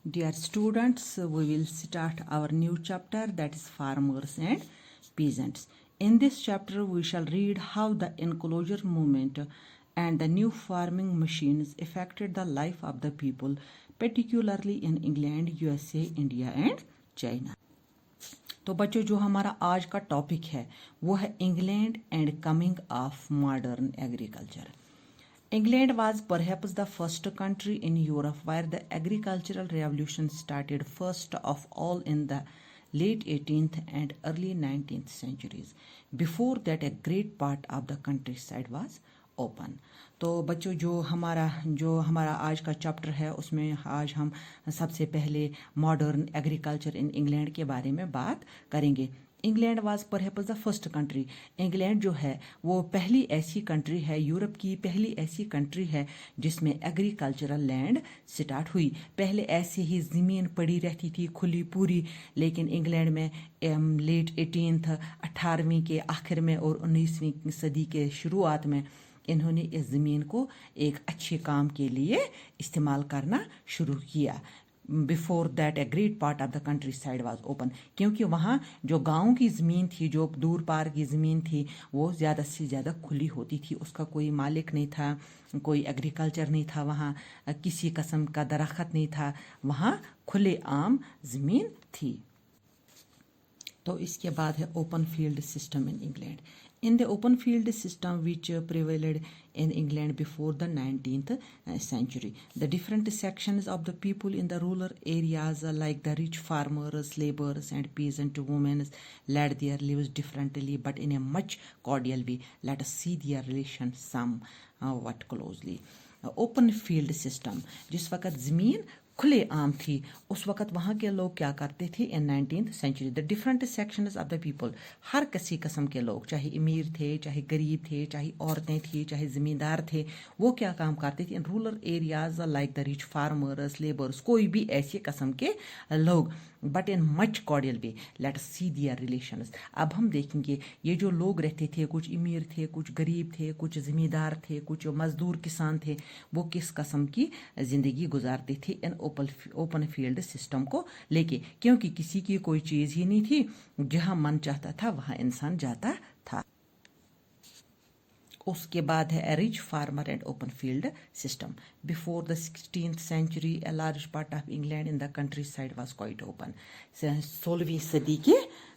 Dear students, we will start our new chapter, that is farmers and peasants. In this chapter, we shall read how the enclosure movement and the new farming machines affected the life of the people, particularly in England, USA, India and China. तो बच्चों जो हमारा आज का topic है वो है England and coming of modern agriculture. England was perhaps the first country in Europe where the agricultural revolution started first of all in the late 18th and early 19th centuries. Before that, a great part of the countryside was open. तो बच्चों जो हमारा आज का chapter है उसमें आज हम सबसे पहले मॉडर्न एग्रीकल्चर इन इंग्लैंड के बारे में बात करेंगे. England was perhaps the first country. England जो है वो पहली ऐसी कंट्री है, यूरोप की पहली ऐसी कंट्री है जिसमें एग्रीकल्चरल लैंड स्टार्ट हुई. पहले ऐसे ही ज़मीन पड़ी रहती थी खुली पूरी, लेकिन इंग्लैंड में लेट 18वीं के आखिर में और 19वीं सदी के शुरुआत में इन्होंने इस ज़मीन को एक अच्छे काम के लिए इस्तेमाल करना शुरू किया. Before that a great part of the country side was open, क्योंकि वहाँ जो गाँव की ज़मीन थी, जो दूर पार की ज़मीन थी, वो ज़्यादा से ज़्यादा खुली होती थी. उसका कोई मालिक नहीं था, कोई एग्रीकल्चर नहीं था, वहाँ किसी किस्म का दरख्त नहीं था, वहाँ खुले आम ज़मीन थी. तो इसके बाद है open field system in England. In the open field system which prevailed in England before the 19th century, the different sections of the people in the rural areas like the rich farmers, laborers and peasant women led their lives differently but in a much cordial way. Let us see their relation somewhat closely. Open field system, जिस वक्त ज़मीन खुले आम थी उस वक्त वहाँ के लोग क्या करते थे. In 19th century the different sections of the people, हर किसी किस्म के लोग, चाहे अमीर थे, चाहे गरीब थे, चाहे औरतें थी, चाहे ज़मींदार थे, वो क्या काम करते थे in rural areas like the rich farmers, labours, कोई भी ऐसे किस्म के लोग, but in much cordial way. Let us see their relations. अब हम देखेंगे ये जो लोग रहते थे, कुछ अमीर थे, कुछ गरीब थे, कुछ ज़मींदार थे, कुछ मजदूर किसान थे, वो किस किस्म की ज़िंदगी गुजारते थे इन ओपन फील्ड सिस्टम को लेके, क्योंकि किसी की कोई चीज़ ही नहीं थी. जहाँ मन चाहता था वहाँ इंसान जाता था. उसके बाद है rich farmer and open field system. Before the 16th century a large part of England in the countryside was quite open. 16वीं सदी के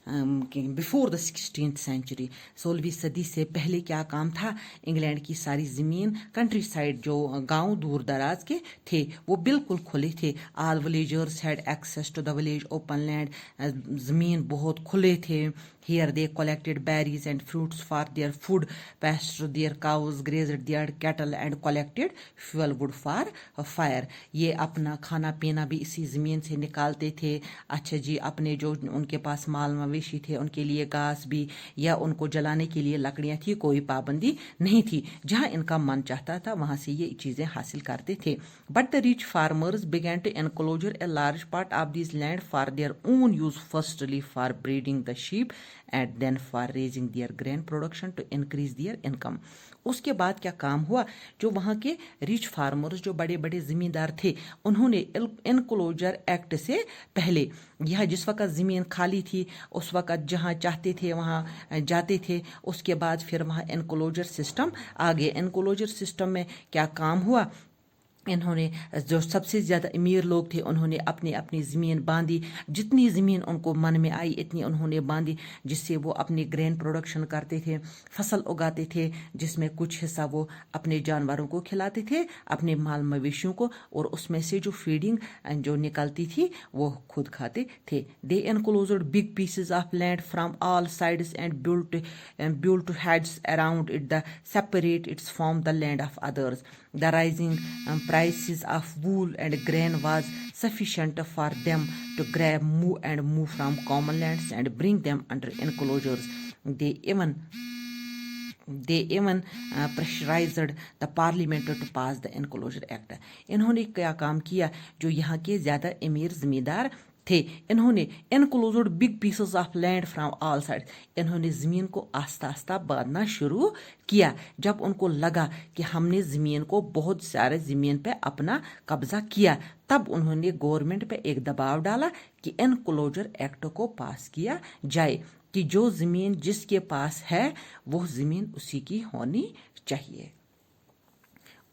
बिफोर द 16th century, 16वीं सदी से पहले क्या काम था. इंग्लैंड की सारी ज़मीन कंट्री साइड, जो गांव दूर दराज के थे, वो बिल्कुल खुले थे. All villagers had access to the village open land. ज़मीन बहुत खुले थे. Here they collected berries and fruits for their food, pastured their cows, grazed their cattle and collected fuelwood for fire. ये अपना खाना पीना भी इसी ज़मीन से निकालते थे. अच्छा जी, अपने जो उनके पास माल मवेशी थे उनके लिए घास भी या उनको जलाने के लिए लकड़ियाँ थी, कोई पाबंदी नहीं थी. जहाँ इनका मन चाहता था वहाँ से ये चीज़ें हासिल करते थे. But the rich farmers began to enclose a large part of this land for their own use, firstly for breeding the sheep and then for raising their grain production to increase their income. उसके बाद क्या काम हुआ, जो वहाँ के rich farmers, जो बड़े बड़े ज़मींदार थे, उन्होंने एनक्लोजर एक्ट से पहले, यह जिस वक्त ज़मीन खाली थी उस वक्त जहाँ चाहते थे वहाँ जाते थे. उसके बाद फिर वहाँ एनक्लोजर सिस्टम आ गए. एनक्लोजर सिस्टम में क्या काम हुआ, इन्होंने जो सबसे ज़्यादा अमीर लोग थे उन्होंने अपनी अपनी ज़मीन बांधी. जितनी ज़मीन उनको मन में आई इतनी उन्होंने बांधी, जिससे वो अपनी ग्रेन प्रोडक्शन करते थे, फसल उगाते थे, जिसमें कुछ हिस्सा वो अपने जानवरों को खिलाते थे, अपने माल मवेशियों को, और उसमें से जो फीडिंग जो निकलती थी वो खुद खाते थे. They enclosed big pieces of land from all sides and built hedges around it that separate its from the land of others. The rising prices of wool and grain was sufficient for them to move from common lands and bring them under enclosures. They even pressurized the parliament to pass the Enclosure Act. इन्होंने क्या काम किया, जो यहाँ के ज़्यादा अमीर ज़मींदार थे, इन्होंने enclosed big pieces of land from all side, इन्होंने ज़मीन को आस्ता आस्ता बांधना शुरू किया। जब उनको लगा कि हमने ज़मीन को बहुत सारे ज़मीन पे अपना कब्जा किया, तब उन्होंने गवर्नमेंट पे एक दबाव डाला कि एनक्लोजर एक्ट को पास किया जाए कि जो ज़मीन जिसके पास है वो ज़मीन उसी की होनी चाहिए।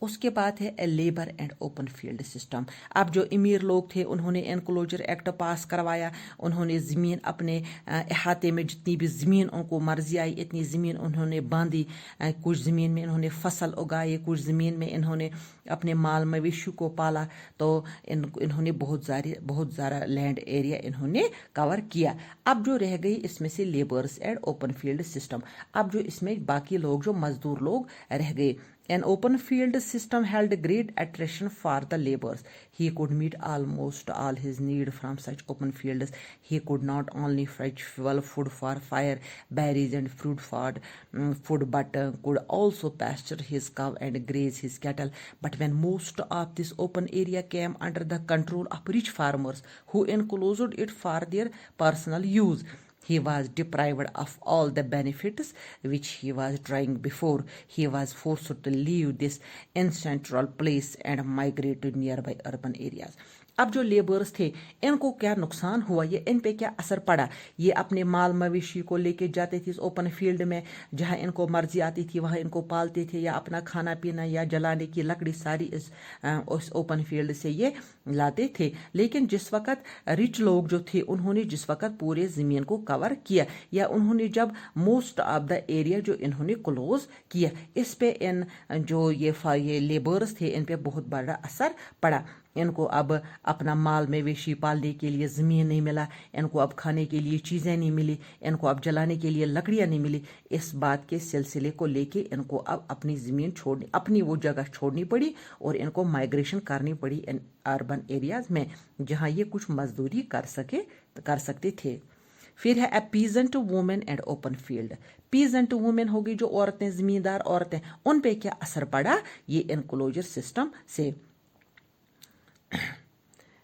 उसके बाद है labour and open field system. अब जो अमीर लोग थे उन्होंने एनक्लोजर एक्ट पास करवाया, उन्होंने ज़मीन अपने अहाते में जितनी भी ज़मीन उनको मर्जी आई इतनी ज़मीन उन्होंने बांधी। कुछ ज़मीन में इन्होंने फसल उगाए, कुछ ज़मीन में इन्होंने अपने माल मवेशी को पाला, तो इन्होंने बहुत ज़्यादा लैंड एरिया इन्होंने कवर किया। अब जो रह गई इसमें से labours and open field system. अब जो इसमें बाकी लोग जो मजदूर लोग रह गए, an open field system held great attraction for the laborers. He could meet almost all his need from such open fields. He could not only fetch fuel, food for fire, berries and fruit for food, but could also pasture his cow and graze his cattle. But when most of this open area came under the control of rich farmers who enclosed it for their personal use, he was deprived of all the benefits which he was trying before. He was forced to leave this ancestral place and migrate to nearby urban areas. अब जो labours थे इनको क्या नुकसान हुआ, ये इन पे क्या असर पड़ा। ये अपने माल मवेशी को लेके जाते थे इस ओपन फील्ड में, जहाँ इनको मर्जी आती थी वहाँ इनको पालते थे, या अपना खाना पीना या जलाने की लकड़ी सारी उस ओपन फील्ड से ये लाते थे। लेकिन जिस वक्त रिच लोग जो थे उन्होंने जिस वक्त पूरे ज़मीन को कवर किया, या उन्होंने जब मोस्ट ऑफ द एरिया जो इन्होंने क्लोज किया, इस पे इन जो ये लेबर्स थे इन पे बहुत बड़ा असर पड़ा। इनको अब अपना माल मवेशी पालने के लिए ज़मीन नहीं मिला, इनको अब खाने के लिए चीज़ें नहीं मिली, इनको अब जलाने के लिए लकड़ियाँ नहीं मिली। इस बात के सिलसिले को लेके इनको अब अपनी ज़मीन छोड़नी, अपनी वो जगह छोड़नी पड़ी और इनको माइग्रेशन करनी पड़ी इन अर्बन एरियाज़ में, जहाँ ये कुछ मजदूरी कर सकते थे। फिर है peasant women and open field. Peasant women होगी जो औरतें, ज़मींदार औरतें, उन पे क्या असर पड़ा ये एनक्लोजर सिस्टम से।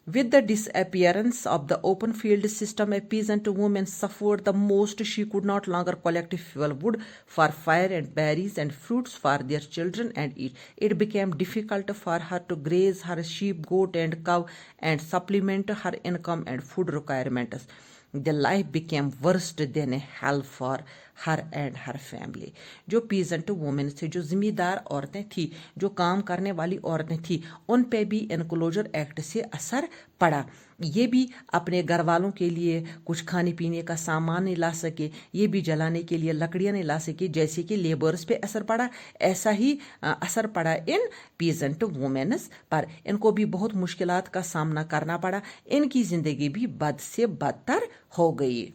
With the disappearance of the open field system, a peasant woman suffered the most. She could not longer collect fuel wood for fire and berries and fruits for their children and eat. It became difficult for her to graze her sheep, goat and cow and supplement her income and food requirements. The life became worse than a hell for her and her family. जो peasant women थे, जो जिम्मेदार औरतें थी, जो काम करने वाली औरतें थी, उन पे भी एनक्लोजर एक्ट से असर पड़ा। ये भी अपने घर वालों के लिए कुछ खाने पीने का सामान नहीं ला सके, ये भी जलाने के लिए लकड़ियाँ नहीं ला सके। जैसे कि लेबर्स पे असर पड़ा, ऐसा ही असर पड़ा इन पीजेंट वुमेन्स पर। इनको भी बहुत मुश्किलात का सामना करना पड़ा, इनकी ज़िंदगी भी बद से बदतर हो गई।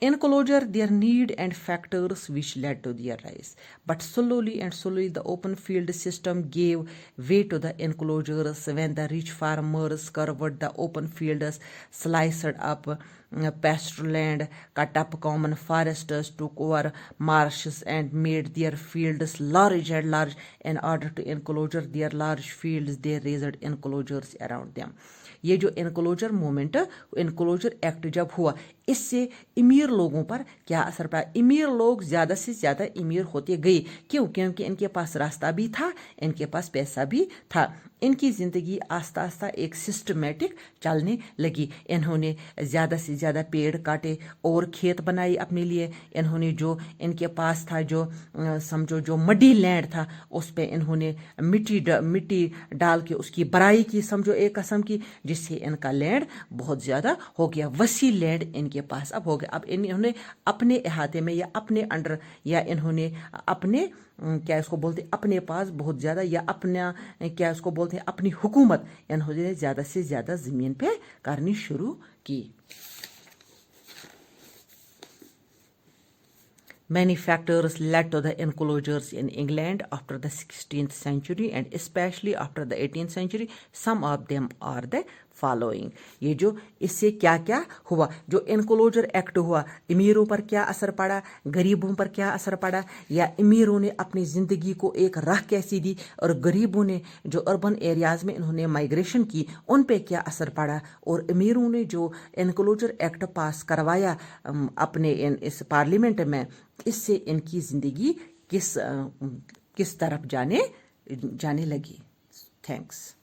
Enclosure their need and factors which led to their rise. But slowly the open field system gave way to the enclosures when the rich farmers covered the open fields, sliced up pastured land, cut up common forests, took over marshes and made their fields large and large. In order to enclosure their large fields, they raised enclosures around them. ये जो enclosure movement, enclosure act जब हुआ, इससे अमीर लोगों पर क्या असर पड़ा। अमीर लोग ज़्यादा से ज़्यादा अमीर होते गए। क्यों? क्योंकि इनके पास रास्ता भी था, इनके पास पैसा भी था। इनकी ज़िंदगी आस्ता आस्ता एक सिस्टमेटिक चलने लगी। इन्होंने ज़्यादा से ज़्यादा पेड़ काटे और खेत बनाए अपने लिए। इन्होंने जो इनके पास था, जो समझो जो मडी लैंड था, उस पर इन्होंने मिट्टी डाल के उसकी बराई की, समझो एक किस्म की, जिससे इनका लैंड बहुत ज़्यादा हो गया, वसी लैंड इनके पास अब हो गया। अब इन्होंने अपने अहाते में या अपने अंडर, या इन्होंने अपने क्या इसको बोलते हैं, अपने पास बहुत ज़्यादा, या अपना क्या इसको बोलते हैं, अपनी हुकूमत इन्होंने ज़्यादा से ज़्यादा ज़मीन पे करनी शुरू की। Many factors led to the enclosures in England after the 16th century and especially after the 18th century. Some of them are the following. ये जो इससे क्या क्या हुआ, जो एनक्लोजर एक्ट हुआ, अमीरों पर क्या असर पड़ा, गरीबों पर क्या असर पड़ा, या अमीरों ने अपनी ज़िंदगी को एक राह कैसी दी और गरीबों ने जो अर्बन एरियाज़ में इन्होंने माइग्रेशन की उन पे क्या असर पड़ा, और अमीरों ने जो एनक्लोजर एक्ट पास करवाया अपने इस पार्लियामेंट में, इससे इनकी ज़िंदगी किस तरफ जाने लगी. थैंक्स.